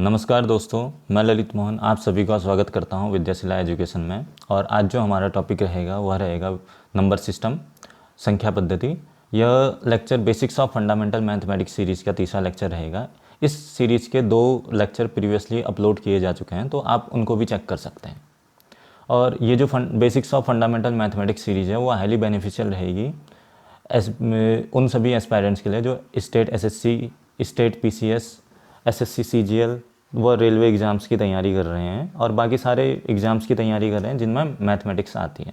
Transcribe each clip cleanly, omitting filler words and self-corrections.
नमस्कार दोस्तों, मैं ललित मोहन आप सभी का स्वागत करता हूं विद्याशिला एजुकेशन में। और आज जो हमारा टॉपिक रहेगा वह रहेगा नंबर सिस्टम, संख्या पद्धति। यह lecture basics of fundamental mathematics series का तीसरा लेक्चर रहेगा। इस सीरीज़ के 2 लेक्चर प्रीवियसली अपलोड किए जा चुके हैं, तो आप उनको भी चेक कर सकते हैं। और ये जो basics of fundamental mathematics series है वो हाईली बेनिफिशियल रहेगी उन सभी एस्पायरेंट्स के लिए जो state SSC, state PCS, SSC CGL व रेलवे एग्ज़ाम्स की तैयारी कर रहे हैं और बाकी सारे एग्ज़ाम्स की तैयारी कर रहे हैं जिनमें मैथमेटिक्स आती है।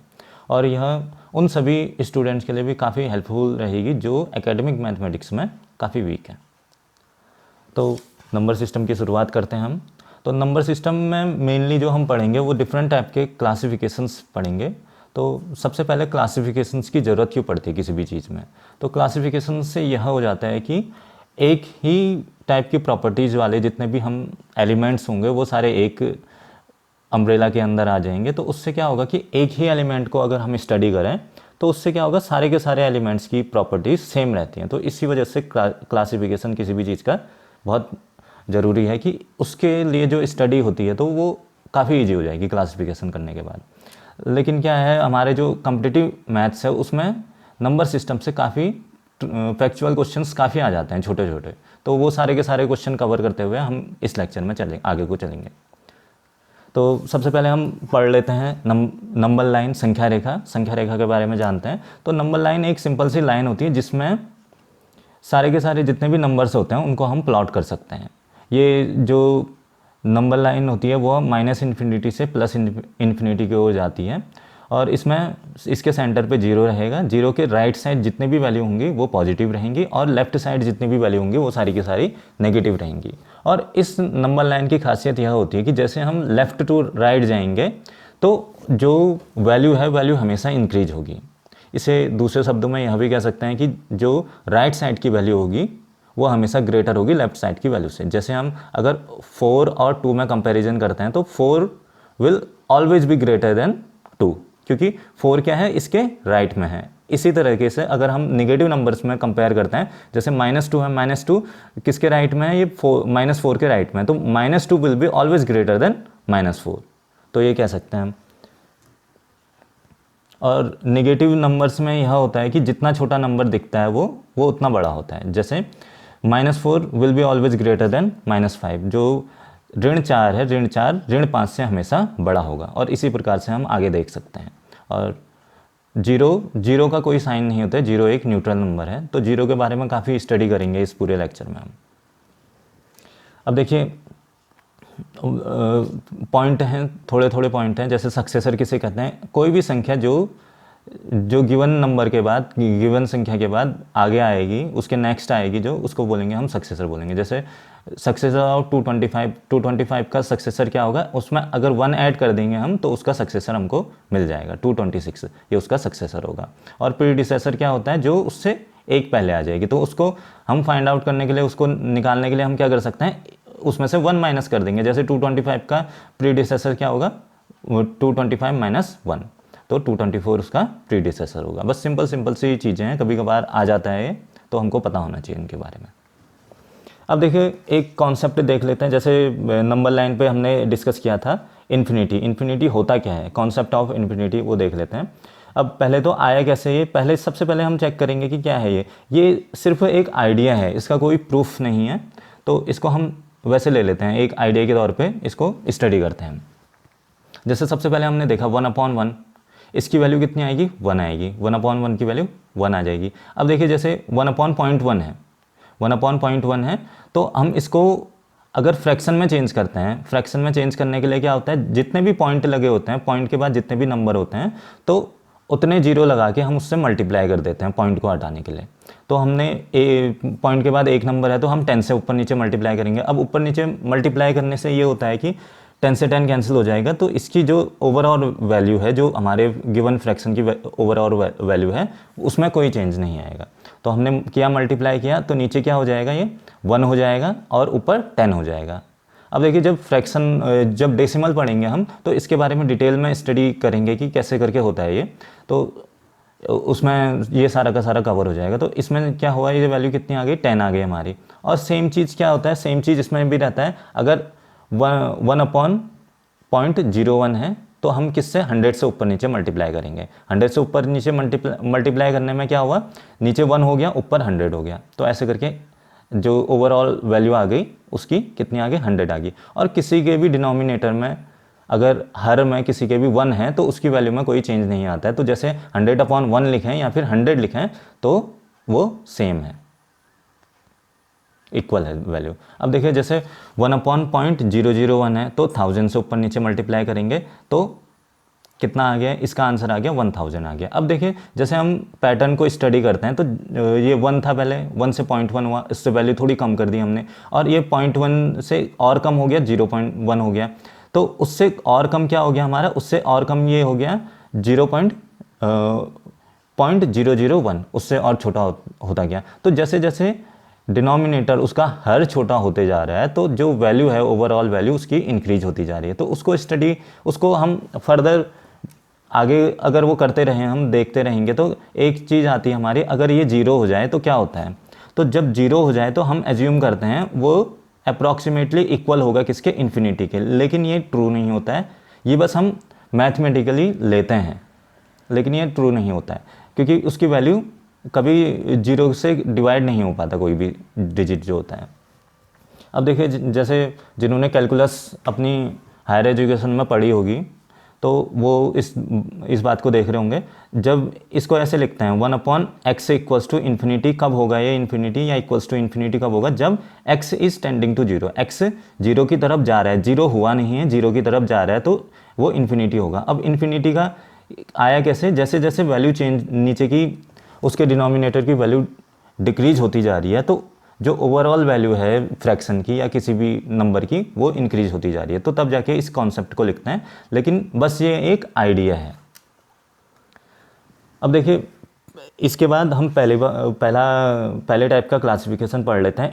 और यह उन सभी स्टूडेंट्स के लिए भी काफ़ी हेल्पफुल रहेगी जो एकेडमिक मैथमेटिक्स में काफ़ी वीक है। तो नंबर सिस्टम की शुरुआत करते हैं हम। तो नंबर सिस्टम में मेनली जो हम पढ़ेंगे वो डिफरेंट टाइप के क्लासिफिकेशंस पढ़ेंगे। तो सबसे पहले क्लासिफिकेशंस की ज़रूरत क्यों पड़ती है किसी भी चीज़ में? तो क्लासिफिकेशन से यह हो जाता है कि एक ही टाइप की प्रॉपर्टीज़ वाले जितने भी हम एलिमेंट्स होंगे वो सारे एक अम्ब्रेला के अंदर आ जाएंगे। तो उससे क्या होगा कि एक ही एलिमेंट को अगर हम स्टडी करें तो उससे क्या होगा, सारे के सारे एलिमेंट्स की प्रॉपर्टीज़ सेम रहती हैं। तो इसी वजह से क्लासिफिकेशन किसी भी चीज़ का बहुत ज़रूरी है कि उसके लिए जो स्टडी होती है तो वो काफ़ी ईजी हो जाएगी क्लासिफिकेशन करने के बाद। लेकिन क्या है, हमारे जो कॉम्पिटिटिव मैथ्स है उसमें नंबर सिस्टम से काफ़ी फैक्चुअल क्वेश्चंस काफ़ी आ जाते हैं छोटे छोटे। तो वो सारे के सारे क्वेश्चन कवर करते हुए हम इस लेक्चर में आगे को चलेंगे। तो सबसे पहले हम पढ़ लेते हैं नंबर लाइन, संख्या रेखा के बारे में जानते हैं। तो नंबर लाइन एक सिंपल सी लाइन होती है जिसमें सारे के सारे जितने भी नंबर्स होते हैं उनको हम प्लॉट कर सकते हैं। ये जो नंबर लाइन होती है वो -इन्फिनिटी से +इन्फिनिटी की ओर जाती है और इसमें इसके सेंटर पे 0 रहेगा। 0 के राइट साइड जितने भी वैल्यू होंगी वो पॉजिटिव रहेंगी और लेफ्ट साइड जितनी भी वैल्यू होंगी वो सारी की सारी नेगेटिव रहेंगी। और इस नंबर लाइन की खासियत यह होती है कि जैसे हम लेफ़्ट टू राइट जाएंगे तो जो वैल्यू है वैल्यू हमेशा इंक्रीज होगी। इसे दूसरे शब्दों में यह भी कह सकते हैं कि जो राइट साइड की वैल्यू होगी वो हमेशा ग्रेटर होगी लेफ्ट साइड की वैल्यू से। जैसे हम अगर 4 और 2 में कंपैरिजन करते हैं तो 4 will always be greater than 2, क्योंकि 4 क्या है, इसके राइट में है। इसी तरीके से अगर हम नेगेटिव नंबर्स में कंपेयर करते हैं, जैसे -2 है, -2 किसके राइट में है, ये -4 के राइट में है, तो -2 will be always greater than -4। तो ये कह सकते हैं हम। और नेगेटिव नंबर्स में यह होता है कि जितना छोटा नंबर दिखता है वो उतना बड़ा होता है। जैसे -4 will be always greater than -5। जो ऋण 4 है, ऋण 5 से हमेशा बड़ा होगा। और इसी प्रकार से हम आगे देख सकते हैं। और जीरो का कोई साइन नहीं होता है, 0 एक न्यूट्रल नंबर है। तो 0 के बारे में काफ़ी स्टडी करेंगे इस पूरे लेक्चर में हम। अब देखिए पॉइंट हैं, थोड़े पॉइंट हैं। जैसे सक्सेसर किसे कहते हैं, कोई भी संख्या जो गिवन नंबर के बाद, गिवन संख्या के बाद आगे आएगी, उसके नेक्स्ट आएगी जो, उसको बोलेंगे हम सक्सेसर बोलेंगे। जैसे सक्सेसर ऑफ 225 का सक्सेसर क्या होगा, उसमें अगर 1 ऐड कर देंगे हम तो उसका सक्सेसर हमको मिल जाएगा 226, ये उसका सक्सेसर होगा। और प्रीडिसेसर क्या होता है, जो उससे एक पहले आ जाएगी। तो उसको हम फाइंड आउट करने के लिए, उसको निकालने के लिए हम क्या कर सकते हैं, उसमें से 1 माइनस कर देंगे। जैसे 225 का प्रीडिसेसर क्या होगा, 225 - 1, तो 224 उसका प्रीडिसेसर होगा। बस सिंपल सी चीज़ें हैं, कभी कभार आ जाता है ये, तो हमको पता होना चाहिए इनके बारे में। अब देखिए एक कॉन्सेप्ट देख लेते हैं। जैसे नंबर लाइन पे हमने डिस्कस किया था इन्फिनिटी होता क्या है, कॉन्सेप्ट ऑफ इन्फिनिटी वो देख लेते हैं। अब पहले तो आया कैसे ये, सबसे पहले हम चेक करेंगे कि क्या है ये सिर्फ एक आइडिया है, इसका कोई प्रूफ नहीं है। तो इसको हम वैसे ले लेते हैं, एक आइडिया के तौर पे इसको स्टडी करते हैं। जैसे सबसे पहले हमने देखा 1/1, इसकी वैल्यू कितनी आएगी, 1 आएगी। 1/1 की वैल्यू 1 आ जाएगी। अब देखिए जैसे 1/0.1 है, 1/0.1 है, तो हम इसको अगर फ्रैक्शन में चेंज करते हैं, फ्रैक्शन में चेंज करने के लिए क्या होता है, जितने भी पॉइंट लगे होते हैं, पॉइंट के बाद जितने भी नंबर होते हैं, तो उतने 0 लगा के हम उससे मल्टीप्लाई कर देते हैं पॉइंट को हटाने के लिए। तो हमने पॉइंट के बाद एक नंबर है तो हम 10 से ऊपर नीचे मल्टीप्लाई करेंगे। अब ऊपर नीचे मल्टीप्लाई करने से ये होता है कि 10 से 10 कैंसिल हो जाएगा, तो इसकी जो ओवरऑल वैल्यू है, जो हमारे गिवन फ्रैक्शन की ओवरऑल वैल्यू है, उसमें कोई चेंज नहीं आएगा। तो हमने किया, मल्टीप्लाई किया, तो नीचे क्या हो जाएगा, ये 1 हो जाएगा और ऊपर 10 हो जाएगा। अब देखिए जब डेसिमल पढ़ेंगे हम तो इसके बारे में डिटेल में स्टडी करेंगे कि कैसे करके होता है ये, तो उसमें ये सारा का सारा कवर हो जाएगा। तो इसमें क्या हुआ, ये वैल्यू कितनी आ गई, 10 आ गई हमारी। और सेम चीज़ क्या होता है, सेम चीज़ इसमें भी रहता है। अगर वन अपॉन 0.01 है, तो हम किससे 100 से ऊपर नीचे मल्टीप्लाई करेंगे। 100 से ऊपर नीचे मल्टीप्लाई करने में क्या हुआ, नीचे 1 हो गया, ऊपर 100 हो गया। तो ऐसे करके जो ओवरऑल वैल्यू आ गई उसकी कितनी आ गई, 100 आ गई। और किसी के भी डिनोमिनेटर में अगर हर में किसी के भी 1 है तो उसकी वैल्यू में कोई चेंज नहीं आता है। तो जैसे 100/1 लिखें या फिर 100 लिखें तो वो सेम है, इक्वल है वैल्यू। अब देखिए जैसे 1/001 है तो 1000 से ऊपर नीचे मल्टीप्लाई करेंगे तो कितना आ गया, इसका आंसर आ गया 1000 आ गया। अब देखिए जैसे हम पैटर्न को स्टडी करते हैं तो ये 1 था पहले, 1 से 0.1 हुआ, इससे वैल्यू थोड़ी कम कर दी हमने, और ये 0.1 से और कम हो गया, 0.1 हो गया। तो उससे और कम क्या हो गया हमारा, उससे और कम ये हो गया 0.001, उससे और छोटा होता गया। तो जैसे जैसे डिनोमिनेटर उसका हर छोटा होते जा रहा है तो जो वैल्यू है ओवरऑल वैल्यू उसकी इंक्रीज होती जा रही है। तो उसको हम फर्दर आगे अगर वो करते रहें, हम देखते रहेंगे तो एक चीज़ आती है हमारी, अगर ये 0 हो जाए तो क्या होता है। तो जब 0 हो जाए तो हम एज्यूम करते हैं वो अप्रॉक्सीमेटली इक्वल होगा किसके, इन्फिनिटी के। लेकिन ये ट्रू नहीं होता है, ये बस हम मैथमेटिकली लेते हैं, लेकिन ये ट्रू नहीं होता है क्योंकि उसकी वैल्यू कभी 0 से डिवाइड नहीं हो पाता कोई भी डिजिट जो होता है। अब देखिए जैसे जिन्होंने कैलकुलस अपनी हायर एजुकेशन में पढ़ी होगी तो वो इस बात को देख रहे होंगे। जब इसको ऐसे लिखते हैं 1/x इक्वल्स टू इन्फिनिटी, कब होगा ये इन्फिनिटी या इक्वल्स टू इन्फिनिटी कब होगा, जब x is tending to 0, x 0 की तरफ जा रहा है, 0 हुआ नहीं है, 0 की तरफ जा रहा है तो वो इन्फिनिटी होगा। अब इन्फिनिटी का आया कैसे, जैसे जैसे वैल्यू चेंज नीचे की उसके डिनोमिनेटर की वैल्यू डिक्रीज होती जा रही है तो जो ओवरऑल वैल्यू है फ्रैक्शन की या किसी भी नंबर की वो इंक्रीज होती जा रही है। तो तब जाके इस कॉन्सेप्ट को लिखते हैं, लेकिन बस ये एक आइडिया है। अब देखिए इसके बाद हम पहले टाइप का क्लासिफिकेशन पढ़ लेते हैं,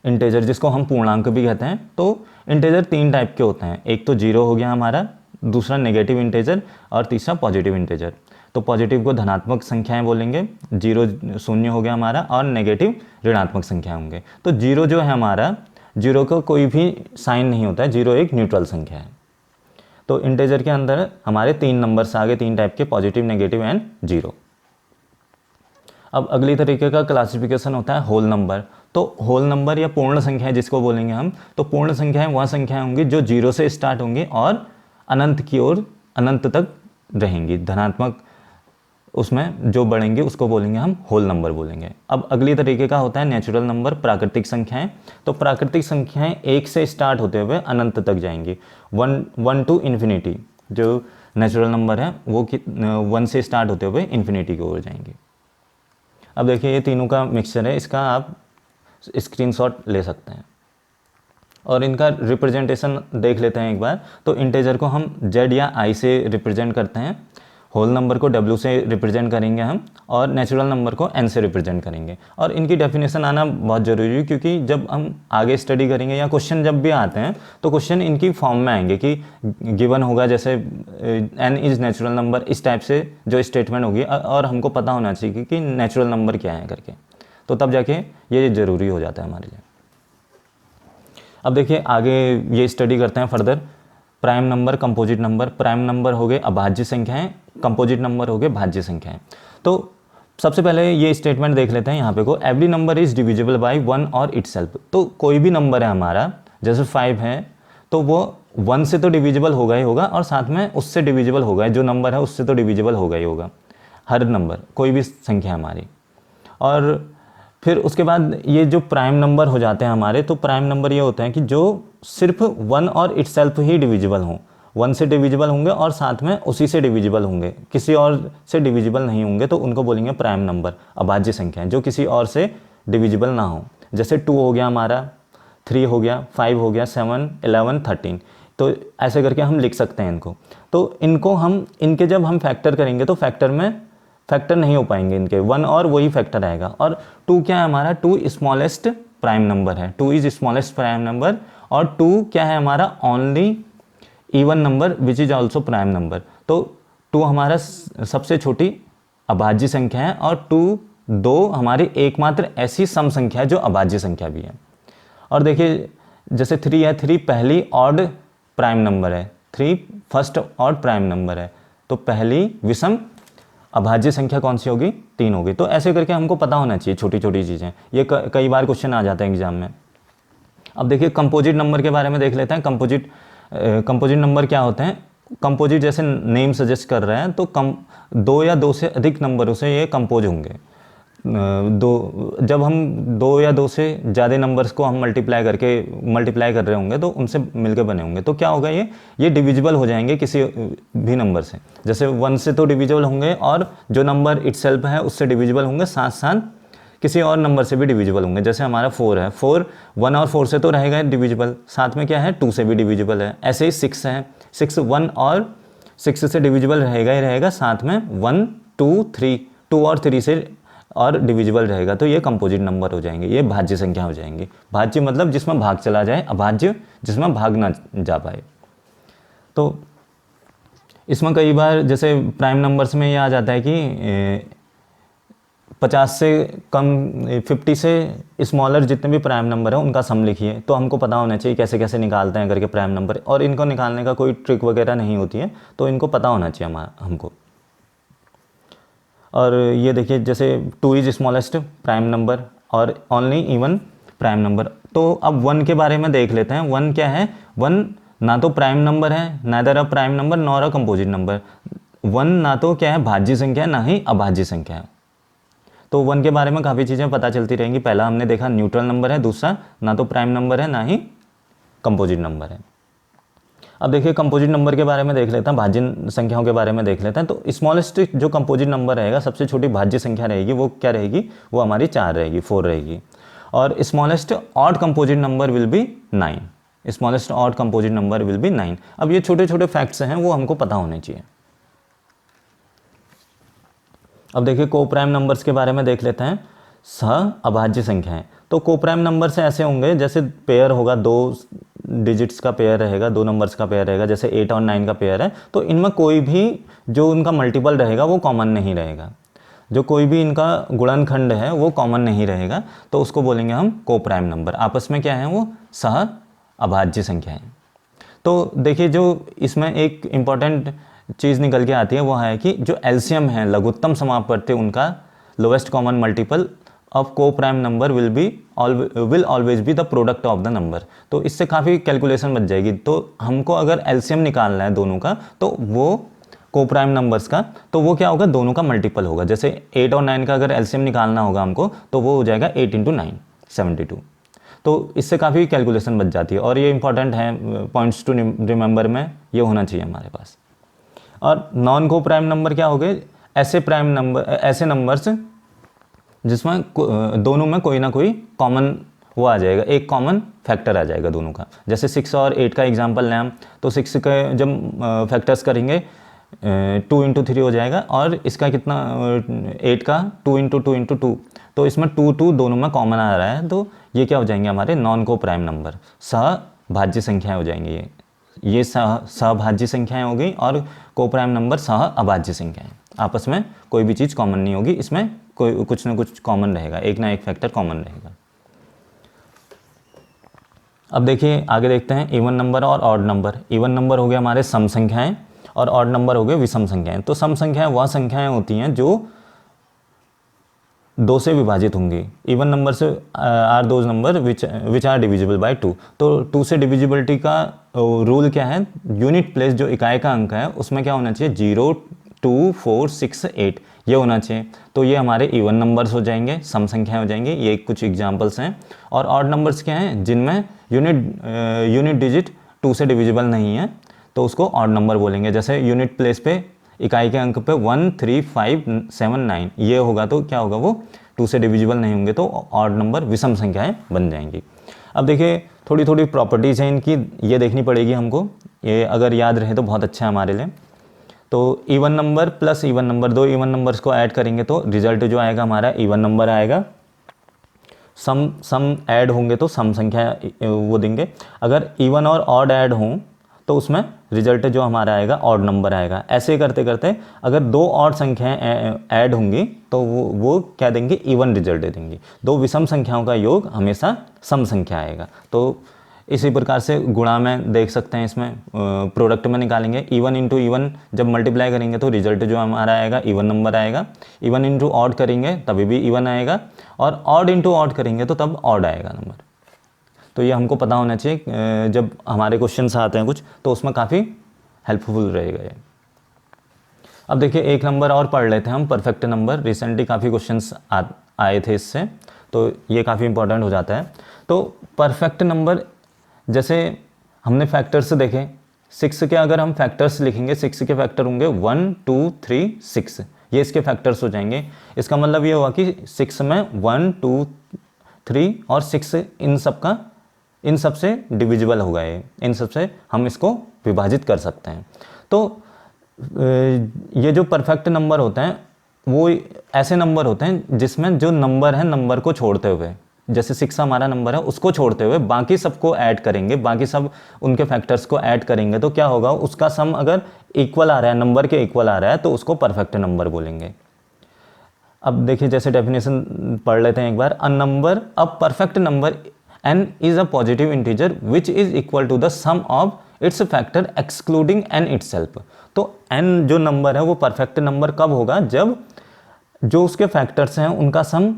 इंटेजर जिसको हम पूर्णांक भी कहते हैं। तो इंटेजर 3 टाइप के होते हैं, एक तो 0 हो गया हमारा, दूसरा नेगेटिव इंटेजर और तीसरा पॉजिटिव इंटेजर। तो पॉजिटिव को धनात्मक संख्याएं बोलेंगे, 0 शून्य हो गया हमारा, और नेगेटिव ऋणात्मक संख्या होंगे। तो 0 जो है हमारा, 0 का कोई भी साइन नहीं होता है, 0 एक न्यूट्रल संख्या है। तो इंटेजर के अंदर हमारे 3 नंबर्स आ गए, 3 टाइप के, पॉजिटिव, नेगेटिव एंड 0। अब अगली तरीके का क्लासिफिकेशन होता है होल नंबर। तो होल नंबर या पूर्ण संख्याएं जिसको बोलेंगे हम, तो पूर्ण संख्याएं वह संख्याएं होंगी जो 0 से स्टार्ट होंगी और अनंत की ओर, अनंत तक रहेंगी, धनात्मक उसमें जो बढ़ेंगे उसको बोलेंगे हम होल नंबर बोलेंगे। अब अगली तरीके का होता है नेचुरल नंबर, प्राकृतिक संख्याएं। तो प्राकृतिक संख्याएं 1 से स्टार्ट होते हुए अनंत तक जाएंगी, 1 टू इन्फिनिटी। जो नेचुरल नंबर है वो 1 से स्टार्ट होते हुए इन्फिनिटी की ओर जाएंगे। अब देखिए ये तीनों का मिक्सचर है, इसका आप स्क्रीनशॉट ले सकते हैं और इनका रिप्रेजेंटेशन देख लेते हैं एक बार। तो इंटेजर को हम Z या I से रिप्रेजेंट करते हैं, होल नंबर को W से रिप्रेजेंट करेंगे हम, और नेचुरल नंबर को N से रिप्रेजेंट करेंगे। और इनकी डेफिनेशन आना बहुत ज़रूरी है क्योंकि जब हम आगे स्टडी करेंगे या क्वेश्चन जब भी आते हैं तो क्वेश्चन इनकी फॉर्म में आएंगे कि गिवन होगा जैसे N इज़ नेचुरल नंबर, इस टाइप से जो स्टेटमेंट होगी, और हमको पता होना चाहिए कि नेचुरल नंबर क्या है करके, तो तब जाके ये ज़रूरी हो जाता है हमारे लिए। अब देखिए आगे ये स्टडी करते हैं further. Prime number, composite number. Prime number हो गए अभाज्य संख्याएं, कंपोजिट नंबर हो गए भाज्य संख्याएं। तो सबसे पहले ये स्टेटमेंट देख लेते हैं यहाँ पे को, every number is divisible by 1 और इटसेल्फ। तो कोई भी नंबर है हमारा, जैसे 5 है तो वो 1 से तो डिविजिबल होगा ही होगा और साथ में उससे डिविजिबल होगा, जो नंबर है उससे तो डिविजिबल होगा ही होगा, हर नंबर, कोई भी संख्या हमारी। और फिर उसके बाद ये जो प्राइम नंबर हो जाते हैं हमारे, तो प्राइम नंबर ये होते हैं कि जो सिर्फ 1 और इटसेल्फ ही डिविजिबल हों, 1 से डिविजिबल होंगे और साथ में उसी से डिविजिबल होंगे, किसी और से डिविजिबल नहीं होंगे, तो उनको बोलेंगे प्राइम नंबर, अभाज्य संख्याएं, जो किसी और से डिविजिबल ना हो। जैसे 2 हो गया हमारा, 3 हो गया, 5 हो गया, 7, 11, 13। तो ऐसे करके हम लिख सकते हैं इनको। तो इनको हम, इनके जब हम फैक्टर करेंगे तो फैक्टर में फैक्टर नहीं हो पाएंगे इनके, 1 और वही फैक्टर आएगा। और 2 क्या है हमारा, 2 स्मॉलेस्ट प्राइम नंबर है, 2 इज स्मॉलेस्ट प्राइम नंबर। और 2 क्या है हमारा, only even number which is also prime number. तो 2 हमारा सबसे छोटी अभाज्य संख्या है और 2 हमारी एकमात्र ऐसी सम संख्या है जो अभाज्य संख्या भी है। और देखिए जैसे 3 है, 3 पहली ऑड प्राइम नंबर है, 3 फर्स्ट ऑड प्राइम नंबर है, तो पहली विषम अभाज्य संख्या कौन सी होगी? 3 होगी। तो ऐसे करके हमको पता होना चाहिए छोटी छोटी चीज़ें, ये कई बार क्वेश्चन आ जाते हैं एग्जाम में। अब देखिए कंपोजिट नंबर के बारे में देख लेते हैं। कंपोजिट नंबर क्या होते हैं? कंपोजिट जैसे नेम सजेस्ट कर रहे हैं, तो 2 या 2 से अधिक नंबरों से ये कंपोज होंगे। जब हम 2 या 2 से ज़्यादा नंबर्स को हम मल्टीप्लाई कर रहे होंगे तो उनसे मिलकर बने होंगे, तो क्या होगा, ये डिविजिबल हो जाएंगे किसी भी नंबर से। जैसे 1 से तो डिविजिबल होंगे, और जो नंबर इटसेल्फ है उससे डिविजिबल होंगे, साथ साथ किसी और नंबर से भी डिविजिबल होंगे। जैसे हमारा 4 है, 4 1 और 4 से तो रहेगा डिविजिबल, साथ में क्या है, 2 से भी डिविजिबल है। ऐसे ही 6 है, 6 1 और 6 से डिविजिबल रहेगा ही रहेगा, साथ में 1 2 3 2 और 3 से और डिविजिबल रहेगा। तो ये कंपोजिट नंबर हो जाएंगे, ये भाज्य संख्या हो जाएंगी। भाज्य मतलब जिसमें भाग चला जाए, अभाज्य जिसमें भाग ना जा पाए। तो इसमें कई बार जैसे प्राइम नंबर्स में ये आ जाता है कि 50 से कम, 50 से स्मॉलर जितने भी प्राइम नंबर है उनका सम लिखिए। तो हमको पता होना चाहिए कैसे कैसे निकालते हैं करके प्राइम नंबर, और इनको निकालने का कोई ट्रिक वगैरह नहीं होती है, तो इनको पता होना चाहिए हमको। और ये देखिए जैसे 2 इज स्मॉलेस्ट प्राइम नंबर और ओनली इवन प्राइम नंबर। तो अब 1 के बारे में देख लेते हैं। 1 क्या है? 1 ना तो प्राइम नंबर है, neither a prime number nor a composite number. 1 ना तो क्या है, भाज्य संख्या है, ना ही अभाज्य संख्या है। तो 1 के बारे में काफ़ी चीज़ें पता चलती रहेंगी। पहला हमने देखा न्यूट्रल नंबर है, दूसरा ना तो प्राइम नंबर है ना ही कंपोजिट नंबर है। अब देखिए कंपोजिट नंबर के बारे में देख लेते हैं, भाज्य संख्याओं के बारे में देख लेते हैं। तो स्मॉलेस्ट जो कंपोजिट नंबर रहेगा, सबसे छोटी भाज्य संख्या रहेगी, वो क्या रहेगी? वो हमारी 4 रहेगी, 4 रहेगी। और smallest odd composite number will be 9। Smallest odd composite number will be 9। अब ये छोटे छोटे फैक्ट्स हैं, वो हमको पता होने चाहिए। अब देखिए को प्राइम नंबर्स के बारे में देख लेते हैं। सह अभाज्य संख्याएं, तो को प्राइम नंबर से ऐसे होंगे जैसे पेयर होगा, 2 डिजिट्स का पेयर रहेगा, 2 नंबर्स का पेयर रहेगा, जैसे 8 और 9 का पेयर है। तो इनमें कोई भी जो उनका मल्टीपल रहेगा वो कॉमन नहीं रहेगा, जो कोई भी इनका गुणनखंड है वो कॉमन नहीं रहेगा, तो उसको बोलेंगे हम को प्राइम नंबर। आपस में क्या है, वो सह अभाज्य संख्याएं। तो देखिए जो इसमें एक इम्पॉर्टेंट चीज़ निकल के आती है वो है कि जो एलसीएम है, लघुत्तम समापवर्ती, उनका लोएस्ट कॉमन मल्टीपल ऑफ को prime number will always be the product of the number. तो इससे काफ़ी कैलकुलेशन बच जाएगी। तो हमको अगर एलसीएम निकालना है दोनों का, तो वो को प्राइम नंबर्स का, तो वो क्या होगा, दोनों का मल्टीपल होगा। जैसे 8 और 9 का अगर एलसीएम निकालना होगा हमको, तो वो हो जाएगा 8 × 9 72। तो इससे काफ़ी कैलकुलेशन बच जाती है, और ये इंपॉर्टेंट है, पॉइंट्स टू रिमेंबर में ये होना चाहिए हमारे पास। और नॉन को प्राइम नंबर क्या हो गए? ऐसे नंबर्स जिसमें दोनों में कोई ना कोई कॉमन वो आ जाएगा, एक कॉमन फैक्टर आ जाएगा दोनों का। जैसे 6 और 8 का एग्जांपल लें हम, तो 6 के जब फैक्टर्स करेंगे 2 × 3 हो जाएगा, और इसका कितना, 8 का 2 × 2 × 2, तो इसमें 2 2 दोनों में कॉमन आ रहा है, तो ये क्या हो जाएंगे हमारे नॉन को प्राइम नंबर, सहभाज्य संख्याएँ हो जाएंगी। ये सहभाज्य संख्याएँ हो गई, और को प्राइम नंबर सह अभाज्य संख्याएँ। आपस में कोई भी चीज़ कॉमन नहीं होगी, इसमें कोई कुछ ना कुछ कॉमन रहेगा, एक ना एक फैक्टर कॉमन रहेगा। अब देखिए आगे देखते हैं इवन नंबर और ऑड नंबर। इवन नंबर हो गए हमारे सम संख्याएं, और ऑड नंबर हो गए विषम संख्याएं। तो सम संख्याएं वह संख्याएं होती हैं जो 2 से विभाजित होंगी। इवन नंबर से are those numbers which are divisible by 2। तो 2 से डिविजिबिलिटी का रूल क्या है? यूनिट प्लेस जो इकाई का अंक है उसमें क्या होना चाहिए, 0 2 4 6 8 ये होना चाहिए। तो ये हमारे इवन नंबर्स हो जाएंगे, सम संख्याएं हो जाएंगी। ये कुछ एग्जांपल्स हैं। और ऑड नंबर्स क्या हैं? जिनमें यूनिट डिजिट 2 से डिविजिबल नहीं है, तो उसको ऑड नंबर बोलेंगे। जैसे यूनिट प्लेस पे इकाई के अंक पे 1 3 5 7 9 ये होगा, तो क्या होगा, वो 2 से डिविजिबल नहीं होंगे, तो ऑड नंबर विषम संख्याएं बन जाएंगी। अब देखिए थोड़ी थोड़ी प्रॉपर्टीज़ हैं इनकी, ये देखनी पड़ेगी हमको। ये अगर याद रहे तो बहुत अच्छा है हमारे लिए। तो even number plus even number, 2 even numbers को ऐड करेंगे तो रिजल्ट जो आएगा हमारा इवन नंबर आएगा। सम ऐड होंगे तो सम संख्या वो देंगे। अगर इवन और ऑड ऐड हों तो उसमें रिजल्ट जो हमारा आएगा ऑड नंबर आएगा। ऐसे करते करते अगर 2 ऑड संख्याएं ऐड होंगी तो वो क्या देंगे, इवन रिजल्ट दे देंगी। 2 विषम संख्याओं का योग हमेशा सम संख्या आएगा। तो इसी प्रकार से गुणा में देख सकते हैं, इसमें प्रोडक्ट में निकालेंगे इवन इंटू इवन जब मल्टीप्लाई करेंगे तो रिजल्ट जो हमारा आएगा इवन नंबर आएगा। इवन इंटू ऑड करेंगे तभी भी इवन आएगा, और ऑड इंटू ऑड करेंगे तो तब ऑड आएगा नंबर। तो ये हमको पता होना चाहिए, जब हमारे क्वेश्चंस आते हैं कुछ तो उसमें काफ़ी हेल्पफुल रहेगा ये। अब देखिए एक नंबर और पढ़ लेते हैं हम, परफेक्ट नंबर। रिसेंटली काफ़ी क्वेश्चंस आए थे इससे, तो ये काफ़ी इंपॉर्टेंट हो जाता है। तो परफेक्ट नंबर, जैसे हमने फैक्टर्स देखे, 6 के अगर हम फैक्टर्स लिखेंगे, 6 के फैक्टर होंगे 1 2 3 6, ये इसके फैक्टर्स हो जाएंगे। इसका मतलब ये हुआ कि 6 में 1 2 3 और 6 इन सब से डिविजिबल होगा, इन सब से हम इसको विभाजित कर सकते हैं। तो ये जो परफेक्ट नंबर होते हैं वो ऐसे नंबर होते हैं जिसमें जो नंबर है नंबर को छोड़ते हुए, जैसे 6 हमारा नंबर है उसको छोड़ते हुए बाकी सबको ऐड करेंगे, बाकी सब उनके फैक्टर्स को ऐड करेंगे तो क्या होगा, उसका सम अगर इक्वल आ रहा है, नंबर के इक्वल आ रहा है, तो उसको परफेक्ट नंबर बोलेंगे। अब देखिए जैसे डेफिनेशन पढ़ लेते हैं एक बार। A number, a perfect number n is a positive integer which is equal to the sum of its factor excluding n itself। तो n जो नंबर है वो परफेक्ट नंबर कब होगा, जब जो उसके फैक्टर्स हैं उनका सम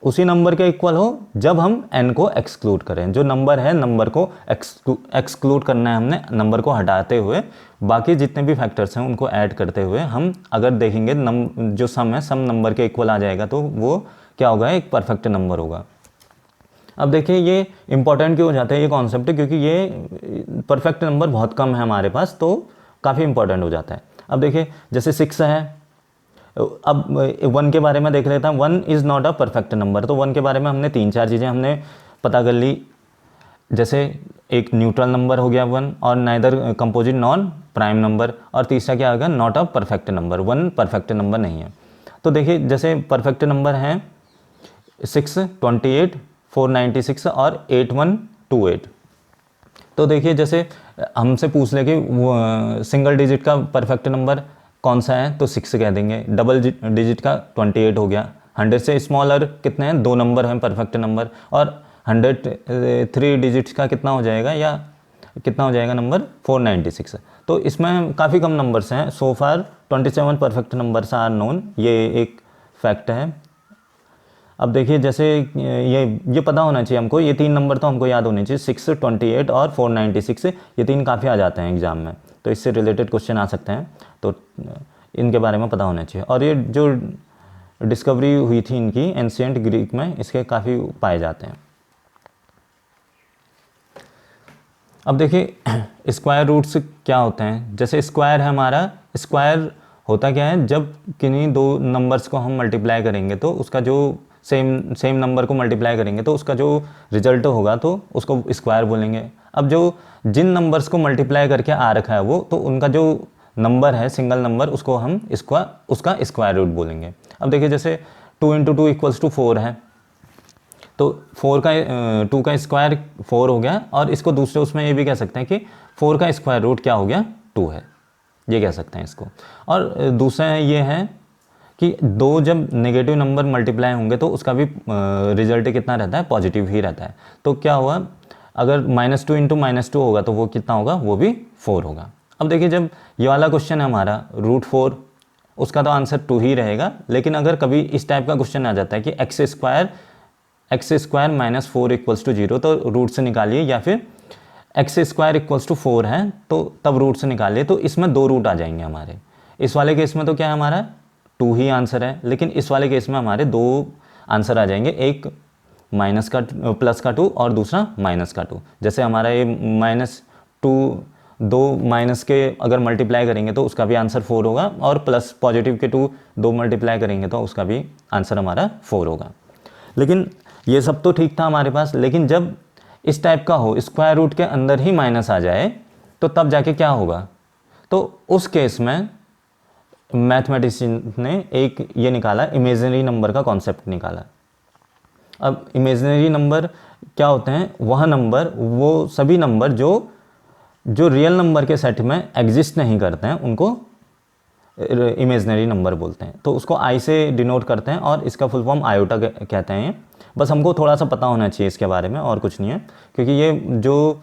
उसी नंबर के इक्वल हो, जब हम n को एक्सक्लूड करें। जो नंबर है नंबर को एक्सक्लूड करना है हमने, नंबर को हटाते हुए बाकी जितने भी फैक्टर्स हैं उनको ऐड करते हुए हम अगर देखेंगे जो सम है सम नंबर के इक्वल आ जाएगा तो वो क्या होगा, एक परफेक्ट नंबर होगा। अब देखिए ये इंपॉर्टेंट क्यों हो जाता है ये कॉन्सेप्ट, क्योंकि ये परफेक्ट नंबर बहुत कम है हमारे पास, तो काफ़ी इंपॉर्टेंट हो जाता है। अब देखिए जैसे 6 है, अब 1 के बारे में देख लेता हूँ। 1 is not a perfect number, तो 1 के बारे में हमने 3-4 चीज़ें हमने पता कर ली। जैसे एक न्यूट्रल नंबर हो गया 1, और neither composite non prime number, और तीसरा क्या होगा, not a perfect number. 1 perfect number नहीं है। तो देखिए जैसे परफेक्ट नंबर हैं 6, 28, 496 और 8128। तो देखिए जैसे हमसे पूछ ले कि सिंगल डिजिट का परफेक्ट नंबर कौन सा है, तो 6 कह देंगे। डबल डिजिट का 28 हो गया। 100 से स्मॉलर कितने हैं, 2 नंबर हैं परफेक्ट नंबर। और 103 डिजिट्स का कितना हो जाएगा, या कितना हो जाएगा नंबर, 496। तो इसमें काफ़ी कम नंबर्स हैं। सो फार 27 परफेक्ट नंबर्स आर नोन, ये एक फैक्ट है। अब देखिए जैसे ये पता होना चाहिए हमको, ये 3 नंबर तो हमको याद होने चाहिए, 6, 28 और 496। ये 3 काफ़ी आ जाते हैं एग्जाम में, तो इससे रिलेटेड क्वेश्चन आ सकते हैं, तो इनके बारे में पता होना चाहिए। और ये जो डिस्कवरी हुई थी इनकी एंशिएंट ग्रीक में, इसके काफ़ी पाए जाते हैं। अब देखिए स्क्वायर रूट्स क्या होते हैं। जैसे स्क्वायर है हमारा, स्क्वायर होता क्या है, जब किन्हीं 2 नंबर्स को हम मल्टीप्लाई करेंगे तो उसका जो सेम नंबर को मल्टीप्लाई करेंगे तो उसका जो रिजल्ट होगा तो उसको स्क्वायर बोलेंगे। अब जो जिन नंबर्स को मल्टीप्लाई करके आ रखा है वो, तो उनका जो नंबर है सिंगल नंबर, उसको हम उसका स्क्वायर रूट बोलेंगे। अब देखिए जैसे 2 × 2 = 4 है, तो 2 का स्क्वायर 4 हो गया, और इसको दूसरे उसमें ये भी कह सकते हैं कि 4 का स्क्वायर रूट क्या हो गया, 2 है, ये कह सकते हैं इसको। और दूसरा ये है कि 2 जब नेगेटिव नंबर मल्टीप्लाई होंगे तो उसका भी रिजल्ट कितना रहता है, पॉजिटिव ही रहता है। तो क्या हुआ, अगर -2 × -2 होगा तो वो कितना होगा, वो भी 4 होगा। अब देखिए जब ये वाला क्वेश्चन है हमारा √4, उसका तो आंसर 2 ही रहेगा। लेकिन अगर कभी इस टाइप का क्वेश्चन आ जाता है कि x² -4 = 0, तो रूट से निकालिए, या फिर x² = 4 है तो तब रूट से निकालिए, तो इसमें 2 रूट आ जाएंगे हमारे। इस वाले केस में तो क्या है, हमारा 2 ही आंसर है, लेकिन इस वाले केस में हमारे 2 आंसर आ जाएंगे, एक प्लस का 2 और दूसरा माइनस का 2। जैसे हमारा ये -2 2 माइनस के अगर मल्टीप्लाई करेंगे तो उसका भी आंसर 4 होगा, और प्लस पॉजिटिव के 2 मल्टीप्लाई करेंगे तो उसका भी आंसर हमारा 4 होगा। लेकिन ये सब तो ठीक था हमारे पास, लेकिन जब इस टाइप का हो, स्क्वायर रूट के अंदर ही माइनस आ जाए, तो तब जाके क्या होगा, तो उस केस में मैथमेटिशियन ने एक ये निकाला, इमेजिनरी नंबर का कॉन्सेप्ट निकाला। अब इमेजिनरी नंबर क्या होते हैं, वह नंबर, वो सभी नंबर जो रियल नंबर के सेट में एग्जिस्ट नहीं करते हैं, उनको इमेजनरी नंबर बोलते हैं। तो उसको आई से डिनोट करते हैं और इसका फुल फॉर्म आयोटा कहते हैं। बस हमको थोड़ा सा पता होना चाहिए इसके बारे में, और कुछ नहीं है, क्योंकि ये जो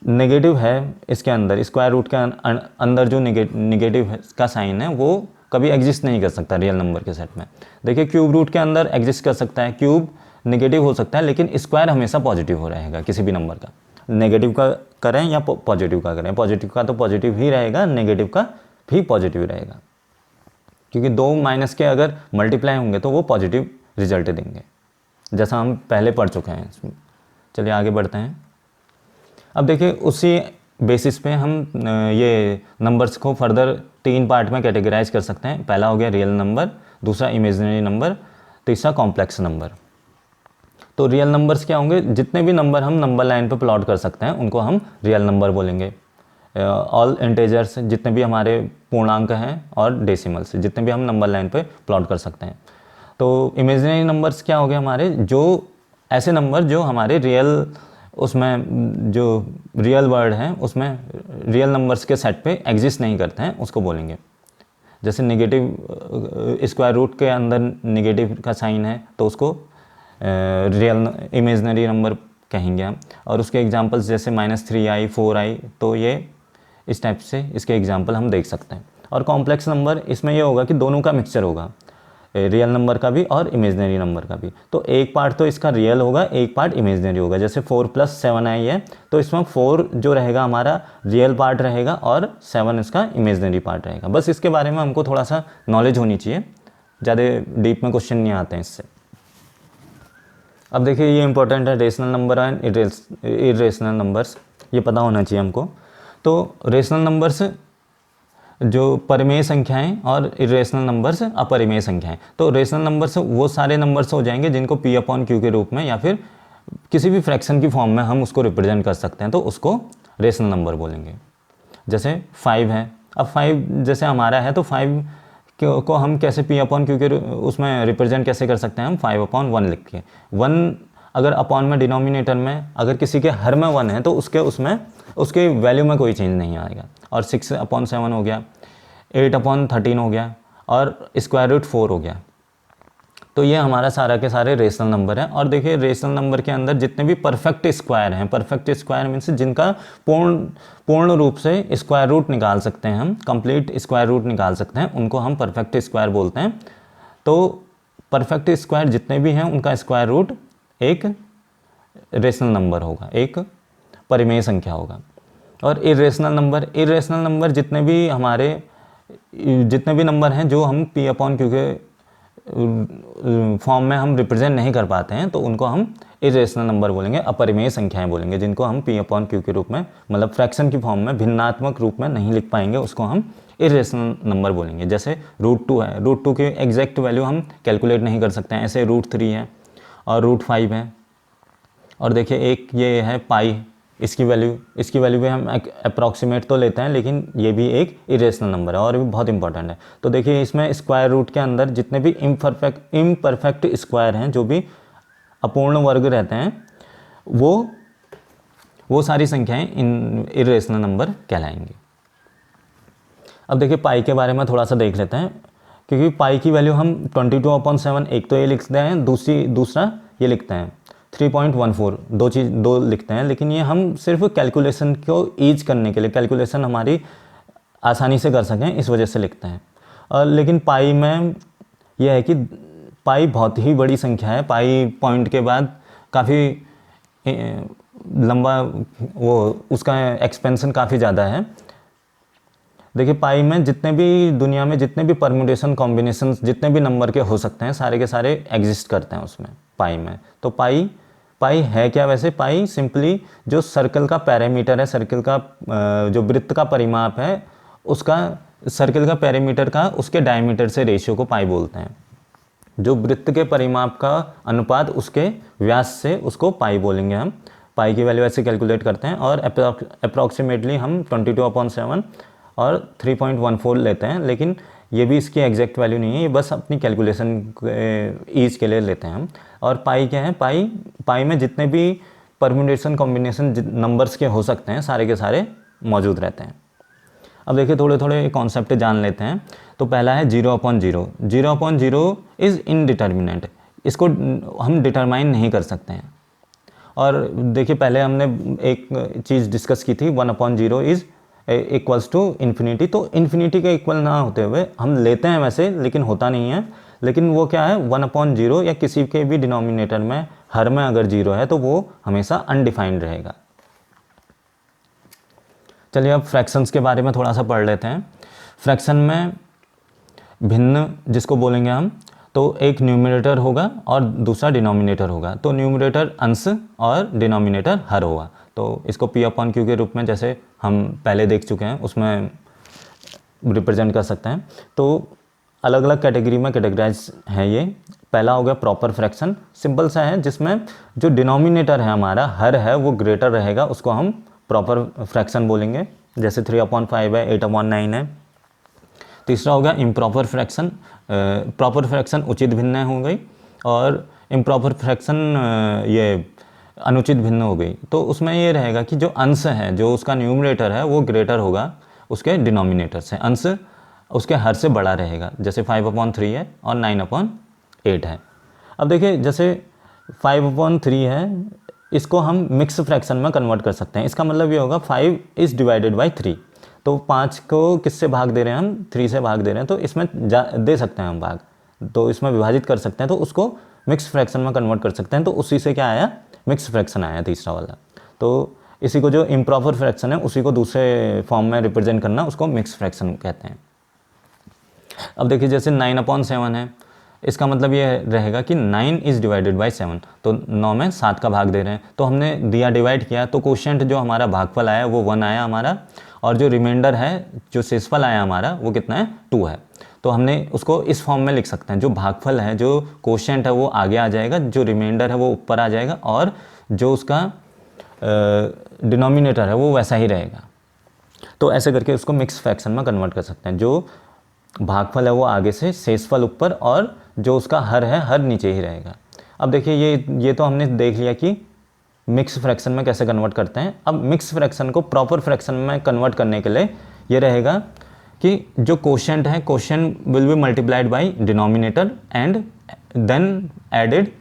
नेगेटिव है इसके अंदर, स्क्वायर रूट के अंदर जो नेगेटिव का साइन है वो कभी एग्जिस्ट नहीं कर सकता रियल नंबर के सेट में। देखिए क्यूब रूट के अंदर एग्जिस्ट कर सकता है, क्यूब नेगेटिव हो सकता है, लेकिन स्क्वायर हमेशा पॉजिटिव हो रहेगा किसी भी नंबर का, नेगेटिव का करें या पॉजिटिव का करें। पॉजिटिव का तो पॉजिटिव ही रहेगा, नेगेटिव का भी पॉजिटिव रहेगा, क्योंकि दो माइनस के अगर मल्टीप्लाई होंगे तो वो पॉजिटिव रिजल्ट देंगे, जैसा हम पहले पढ़ चुके हैं इसमें। चलिए आगे बढ़ते हैं। अब देखिए उसी बेसिस पे हम ये नंबर्स को फर्दर 3 पार्ट में कैटेगराइज कर सकते हैं। पहला हो गया रियल नंबर, दूसरा इमेजिनरी नंबर, तीसरा कॉम्प्लेक्स नंबर। तो रियल नंबर्स क्या होंगे? जितने भी नंबर हम नंबर लाइन पे प्लॉट कर सकते हैं उनको हम रियल नंबर बोलेंगे। ऑल इंटेजर्स, जितने भी हमारे पूर्णांक हैं, और डेसिमल्स, जितने भी हम नंबर लाइन पे प्लॉट कर सकते हैं। तो इमेजिनरी नंबर्स क्या हो गए हमारे? जो ऐसे नंबर जो हमारे रियल, उसमें जो रियल वर्ड है उसमें रियल नंबर्स के सेट पे एग्जिस्ट नहीं करते हैं, उसको बोलेंगे। जैसे नेगेटिव, स्क्वायर रूट के अंदर नेगेटिव का साइन है तो उसको रियल इमेजिनरी नंबर कहेंगे हम। और उसके एग्जांपल्स जैसे -3i, 4i, तो ये इस टाइप से इसके एग्जांपल हम देख सकते हैं। और कॉम्प्लेक्स नंबर, इसमें ये होगा कि दोनों का मिक्सचर होगा, रियल नंबर का भी और इमेजिनरी नंबर का भी। तो एक पार्ट तो इसका रियल होगा, एक पार्ट इमेजिनरी होगा। जैसे 4 + 7i है तो इसमें 4 जो रहेगा हमारा रियल पार्ट रहेगा और 7 इसका इमेजिनरी पार्ट रहेगा। बस इसके बारे में हमको थोड़ा सा नॉलेज होनी चाहिए, ज़्यादा डीप में क्वेश्चन नहीं आते हैं इससे। अब देखिए ये इंपॉर्टेंट है, rational number and irrational numbers, ये पता होना चाहिए हमको। तो रेशनल नंबर्स जो परिमेय संख्याएं और इरेशनल नंबर्स अपरिमेय संख्याएं। तो रेशनल नंबर्स वो सारे नंबर्स हो जाएंगे जिनको P/Q के रूप में या फिर किसी भी फ्रैक्शन की फॉर्म में हम उसको रिप्रेजेंट कर सकते हैं, तो उसको रेशनल नंबर बोलेंगे। जैसे 5 है, अब 5 जैसे हमारा है तो 5 को हम कैसे P/Q के उसमें रिप्रेजेंट कैसे कर सकते हैं? हम 5/1 लिख के, 1 अगर अपॉन में डिनोमिनेटर में अगर किसी के हर में 1 है तो उसके वैल्यू में कोई चेंज नहीं आएगा। और 6/7 हो गया, 8/13 हो गया, और स्क्वायर रूट 4 हो गया। तो ये हमारा सारा के सारे रेशनल नंबर हैं। और देखिए रेशनल नंबर के अंदर जितने भी परफेक्ट स्क्वायर हैं, परफेक्ट स्क्वायर मीन्स जिनका पूर्ण रूप से स्क्वायर रूट निकाल सकते हैं, हम कंप्लीट स्क्वायर रूट निकाल सकते हैं, उनको हम परफेक्ट स्क्वायर बोलते हैं। तो परफेक्ट स्क्वायर जितने भी हैं उनका स्क्वायर रूट एक रेशनल नंबर होगा, एक परिमेय संख्या होगा। और इरेशनल नंबर जितने भी नंबर हैं जो हम P/Q के फॉर्म में हम रिप्रेजेंट नहीं कर पाते हैं तो उनको हम इरेशनल नंबर बोलेंगे, अपरिमेय संख्याएं बोलेंगे, जिनको हम P/Q के रूप में, मतलब फ्रैक्शन की फॉर्म में, भिन्नात्मक रूप में नहीं लिख पाएंगे, उसको हम इरेशनल नंबर बोलेंगे। जैसे √2 है, √2 की एग्जैक्ट वैल्यू हम कैलकुलेट नहीं कर सकते हैं, ऐसे √3 है और √5 है। और देखिए एक ये है पाई, इसकी वैल्यू भी हम अप्रॉक्सीमेट तो लेते हैं, लेकिन ये भी एक इरेशनल नंबर है और भी बहुत इंपॉर्टेंट है। तो देखिए इसमें स्क्वायर रूट के अंदर जितने भी इम्परफेक्ट स्क्वायर हैं, जो भी अपूर्ण वर्ग रहते हैं, वो सारी संख्याएं इरेशनल नंबर कहलाएंगी। अब देखिए पाई के बारे में थोड़ा सा देख लेते हैं, क्योंकि पाई की वैल्यू हम 22/7 एक तो ये लिखते हैं, दूसरा ये लिखते हैं 3.14, दो लिखते हैं, लेकिन ये हम सिर्फ कैलकुलेशन को ईज करने के लिए, कैलकुलेशन हमारी आसानी से कर सकें इस वजह से लिखते हैं। और लेकिन पाई में यह है कि पाई बहुत ही बड़ी संख्या है, पाई पॉइंट के बाद काफ़ी लंबा उसका एक्सपेंशन काफ़ी ज़्यादा है। देखिए पाई में दुनिया में जितने भी परम्यूटेशन कॉम्बिनेशन जितने भी नंबर के हो सकते हैं, सारे के सारे एग्जिस्ट करते हैं उसमें, पाई में। तो पाई है क्या? वैसे पाई सिंपली जो सर्कल का पैरामीटर है, सर्कल का जो वृत्त का परिमाप है, उसका सर्कल का पैरामीटर का उसके डायमीटर से रेशियो को पाई बोलते हैं। जो वृत्त के परिमाप का अनुपात उसके व्यास से, उसको पाई बोलेंगे हम। पाई की वैल्यू ऐसे कैलकुलेट करते हैं और अप्रॉक्सीमेटली हम 22/7 और 3.14 लेते हैं, लेकिन ये भी इसकी एग्जैक्ट वैल्यू नहीं है, ये बस अपनी कैलकुलेशन ईज के लिए लेते हैं हम। और पाई क्या है? पाई में जितने भी परम्यूटेशन कॉम्बिनेशन नंबर्स के हो सकते हैं, सारे के सारे मौजूद रहते हैं। अब देखिए थोड़े थोड़े कॉन्सेप्ट जान लेते हैं। तो पहला है 0/0। 0/0 इज़ इनडिटर्मिनेंट, इसको हम डिटरमाइन नहीं कर सकते हैं। और देखिए पहले हमने एक चीज़ डिस्कस की थी 1/0 इज़ इक्वल्स टू इन्फिनिटी। तो इन्फिनिटी के इक्वल ना होते हुए हम लेते हैं वैसे, लेकिन होता नहीं है। लेकिन वो क्या है 1/0 या किसी के भी डिनोमिनेटर में हर में अगर 0 है तो वो हमेशा अनडिफाइंड रहेगा। चलिए अब फ्रैक्शंस के बारे में थोड़ा सा पढ़ लेते हैं। फ्रैक्शन में भिन्न जिसको बोलेंगे हम, तो एक न्यूमरेटर होगा और दूसरा डिनोमिनेटर होगा। तो न्यूमरेटर अंश और डिनोमिनेटर हर होगा। तो इसको P/Q के रूप में जैसे हम पहले देख चुके हैं उसमें रिप्रेजेंट कर सकते हैं। तो अलग अलग कैटेगरी में कैटेगराइज है ये। पहला हो गया प्रॉपर फ्रैक्शन, सिंपल सा है, जिसमें जो डिनोमिनेटर है हमारा हर है वो ग्रेटर रहेगा, उसको हम प्रॉपर फ्रैक्शन बोलेंगे। जैसे 3/5 है, 8/9 है। तीसरा हो गया इम्प्रॉपर फ्रैक्शन। प्रॉपर फ्रैक्शन उचित भिन्न हो गई और इम्प्रॉपर फ्रैक्शन ये अनुचित भिन्न हो गई। तो उसमें ये रहेगा कि जो अंश है, जो उसका न्यूमरेटर है वो ग्रेटर होगा उसके डिनोमिनेटर से, अंश उसके हर से बड़ा रहेगा। जैसे 5/3 है और 9/8 है। अब देखिए जैसे 5/3 है, इसको हम मिक्स फ्रैक्शन में कन्वर्ट कर सकते हैं। इसका मतलब ये होगा 5 इज़ डिवाइडेड बाई 3। तो 5 को किससे भाग दे रहे हैं हम, 3 से भाग दे रहे हैं, तो इसमें दे सकते हैं हम भाग, तो इसमें विभाजित कर सकते हैं, तो उसको मिक्स फ्रैक्शन में कन्वर्ट कर सकते हैं। तो उसी से क्या आया, मिक्स फ्रैक्शन आया तीसरा वाला। तो इसी को जो इम्प्रॉपर फ्रैक्शन है उसी को दूसरे फॉर्म में रिप्रेजेंट करना, उसको मिक्स फ्रैक्शन कहते हैं। अब देखिए जैसे 9/7 है, इसका मतलब ये रहेगा कि 9 इज़ डिवाइडेड बाई 7। तो 9 में 7 का भाग दे रहे हैं, तो हमने दिया डिवाइड किया, तो कोशेंट जो हमारा भागफल आया वो 1 आया हमारा, और जो रिमाइंडर है जो शेषफल आया हमारा वो कितना है, 2 है। तो हमने उसको इस फॉर्म में लिख सकते हैं, जो भागफल है, जो कोशेंट है वो आगे आ जाएगा, जो रिमाइंडर है वो ऊपर आ जाएगा, और जो उसका डिनोमिनेटर है वो वैसा ही रहेगा। तो ऐसे करके उसको मिक्स फ्रैक्शन में कन्वर्ट कर सकते हैं। जो भागफल है वो आगे से, शेषफल ऊपर, और जो उसका हर है हर नीचे ही रहेगा। अब देखिए ये तो हमने देख लिया कि मिक्स फ्रैक्शन में कैसे कन्वर्ट करते हैं। अब मिक्स फ्रैक्शन को प्रॉपर फ्रैक्शन में कन्वर्ट करने के लिए ये रहेगा कि जो कोशेंट है, quotient will be multiplied by denominator and then added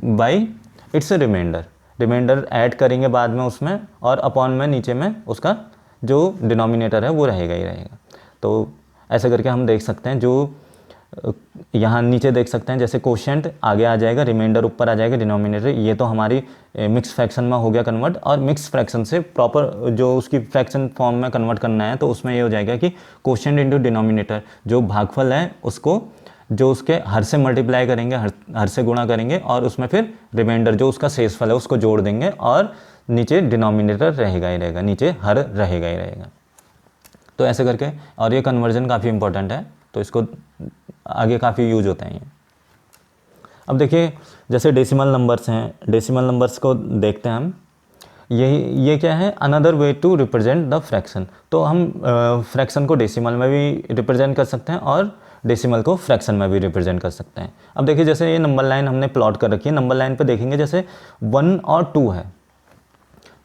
by its remainder. Remainder add करेंगे बाद में उसमें, और अपॉन में नीचे में उसका जो डिनोमिनेटर है वो रहेगा ही रहेगा। तो ऐसे करके हम देख सकते हैं, जो यहाँ नीचे देख सकते हैं, जैसे कोशेंट आगे आ जाएगा, रिमाइंडर ऊपर आ जाएगा, डिनोमिनेटर, ये तो हमारी मिक्स फ्रैक्शन में हो गया कन्वर्ट। और मिक्स फ्रैक्शन से प्रॉपर जो उसकी फ्रैक्शन फॉर्म में कन्वर्ट करना है, तो उसमें ये हो जाएगा कि कोशेंट इंटू डिनोमिनेटर, जो भागफल है उसको जो उसके हर से मल्टीप्लाई करेंगे, हर से गुणा करेंगे, और उसमें फिर रिमाइंडर जो उसका शेषफल है उसको जोड़ देंगे, और नीचे डिनोमिनेटर रहेगा ही रहेगा, नीचे हर रहेगा ही रहेगा। तो ऐसे करके, और ये कन्वर्जन काफ़ी इंपॉर्टेंट है, तो इसको आगे काफ़ी यूज होता है ये। अब देखिए जैसे डेसिमल नंबर्स हैं, डेसिमल नंबर्स को देखते हैं हम। ये क्या है, another way to represent the fraction. तो हम फ्रैक्शन को डेसिमल में भी रिप्रेजेंट कर सकते हैं और डेसिमल को फ्रैक्शन में भी रिप्रेजेंट कर सकते हैं। अब देखिए जैसे ये नंबर लाइन हमने प्लॉट कर रखी है, नंबर लाइन पे देखेंगे जैसे 1 और 2 है,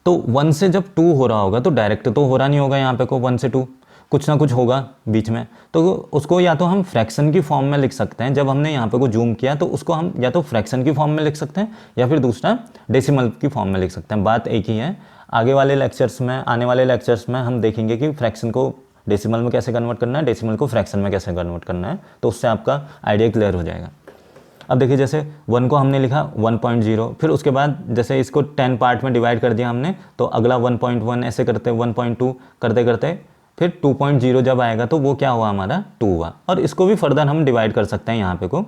तो 1 से जब 2 हो रहा होगा तो डायरेक्ट तो हो रहा नहीं होगा, यहाँ पे को 1 से 2 कुछ ना कुछ होगा बीच में, तो उसको या तो हम फ्रैक्शन की फॉर्म में लिख सकते हैं। जब हमने यहाँ पे को जूम किया तो उसको हम या तो फ्रैक्शन की फॉर्म में लिख सकते हैं, या फिर दूसरा डेसिमल की फॉर्म में लिख सकते हैं। बात एक ही है। आगे वाले लेक्चर्स में, आने वाले लेक्चर्स में हम देखेंगे कि फ्रैक्शन को डेसिमल में कैसे कन्वर्ट करना है, डेसिमल को फ्रैक्शन में कैसे कन्वर्ट करना है, तो उससे आपका आइडिया क्लियर हो जाएगा। अब देखिए जैसे 1 को हमने लिखा 1.0, फिर उसके बाद जैसे इसको 10 पार्ट में डिवाइड कर दिया हमने, तो अगला 1.1 ऐसे करते 1.2 करते करते फिर 2.0 जब आएगा तो वो क्या हुआ हमारा 2 हुआ। और इसको भी फर्दर हम डिवाइड कर सकते हैं यहाँ पे को,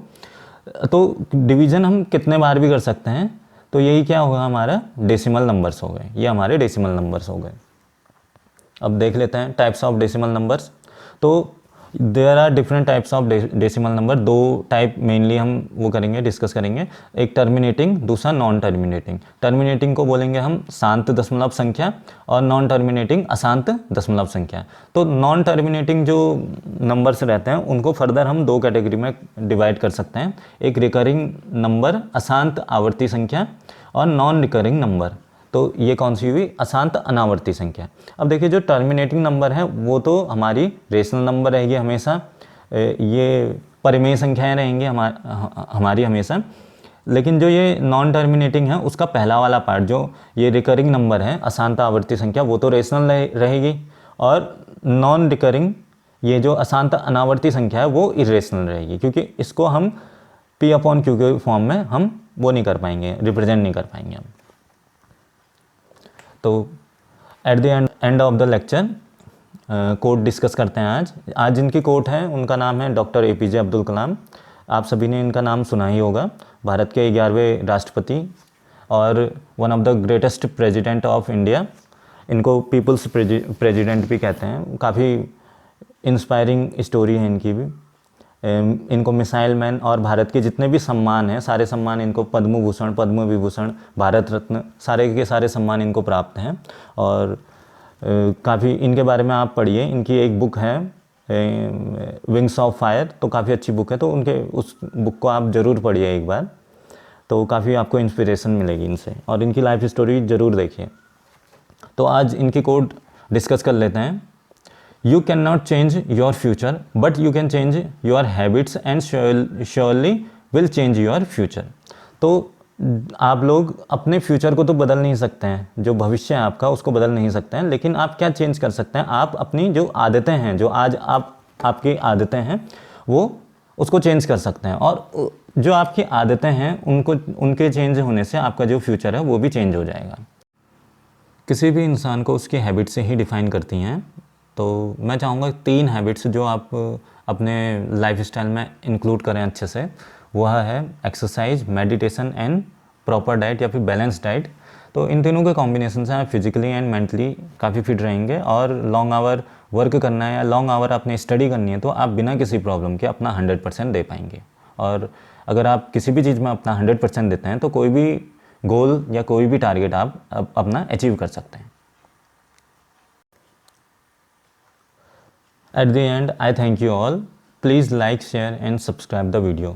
तो डिवीजन हम कितने बार भी कर सकते हैं। तो यही क्या होगा हमारा डेसिमल नंबर्स हो गए, ये हमारे डेसिमल नंबर्स हो गए। अब देख लेते हैं टाइप्स ऑफ डेसिमल नंबर्स। तो there are different types of decimal number. 2 type mainly हम वो करेंगे, डिस्कस करेंगे, एक टर्मिनेटिंग, दूसरा नॉन टर्मिनेटिंग। टर्मिनेटिंग को बोलेंगे हम शांत दशमलव संख्या, और नॉन टर्मिनेटिंग अशांत दशमलव संख्या। तो नॉन टर्मिनेटिंग जो नंबर्स रहते हैं उनको फर्दर हम 2 कैटेगरी में डिवाइड कर सकते हैं, एक रिकरिंग नंबर अशांत आवर्ती संख्या, और नॉन रिकरिंग नंबर। तो ये कौन सी हुई? अशांत अनावर्ती संख्या। अब देखिए जो टर्मिनेटिंग नंबर है वो तो हमारी रेशनल नंबर रहेगी हमेशा, ये परिमेय संख्याएं रहेंगी हमारी हमेशा। लेकिन जो ये नॉन टर्मिनेटिंग है उसका पहला वाला पार्ट जो ये रिकरिंग नंबर है अशांत आवर्ती संख्या, वो तो रेशनल रहेगी, और नॉन रिकरिंग ये जो अशांत अनावर्ती संख्या है वो इरेशनल रहेगी, क्योंकि इसको हम P/Q के फॉर्म में हम वो नहीं कर पाएंगे, रिप्रेजेंट नहीं कर पाएंगे हम। तो at the end of the lecture कोट डिस्कस करते हैं। आज जिनकी कोट है उनका नाम है डॉक्टर APJ अब्दुल कलाम। आप सभी ने इनका नाम सुना ही होगा, भारत के 11वें राष्ट्रपति और one of the greatest president of India. इनको पीपल्स प्रेसिडेंट भी कहते हैं। काफ़ी इंस्पायरिंग स्टोरी है इनकी भी। इनको मिसाइल मैन और भारत के जितने भी सम्मान हैं सारे सम्मान इनको, पद्म भूषण, पद्म विभूषण, भारत रत्न, सारे के सारे सम्मान इनको प्राप्त हैं। और काफ़ी इनके बारे में आप पढ़िए, इनकी एक बुक है विंग्स ऑफ फायर, तो काफ़ी अच्छी बुक है, तो उनके उस बुक को आप ज़रूर पढ़िए एक बार, तो काफ़ी आपको इंस्पिरेशन मिलेगी इनसे, और इनकी लाइफ स्टोरी ज़रूर देखिए। तो आज इनकी कोट डिस्कस कर लेते हैं। You cannot change your future, but you can change your habits and surely will change your future। तो आप लोग अपने फ्यूचर को तो बदल नहीं सकते हैं, जो भविष्य है आपका उसको बदल नहीं सकते हैं, लेकिन आप क्या चेंज कर सकते हैं? आप अपनी जो आदतें हैं, जो आज आपकी आदतें हैं वो उसको चेंज कर सकते हैं, और जो आपकी आदतें हैं उनके चेंज होने से आपका जो फ्यूचर है वो भी चेंज हो जाएगा। किसी भी इंसान को उसकी हैबिट से ही डिफ़ाइन करती हैं। तो मैं चाहूँगा 3 हैबिट्स जो आप अपने लाइफस्टाइल में इंक्लूड करें अच्छे से, वह है exercise, meditation and proper diet या फिर बैलेंस डाइट। तो इन तीनों के कॉम्बिनेशन से आप फिजिकली एंड मेंटली काफ़ी फिट रहेंगे, और लॉन्ग आवर वर्क करना है या लॉन्ग आवर आपने स्टडी करनी है तो आप बिना किसी प्रॉब्लम के अपना 100% दे पाएंगे। और अगर आप किसी भी चीज़ में अपना 100% देते हैं तो कोई भी गोल या कोई भी टारगेट आप अपना अचीव कर सकते हैं। At the end, I thank you all. Please like, share and subscribe the video.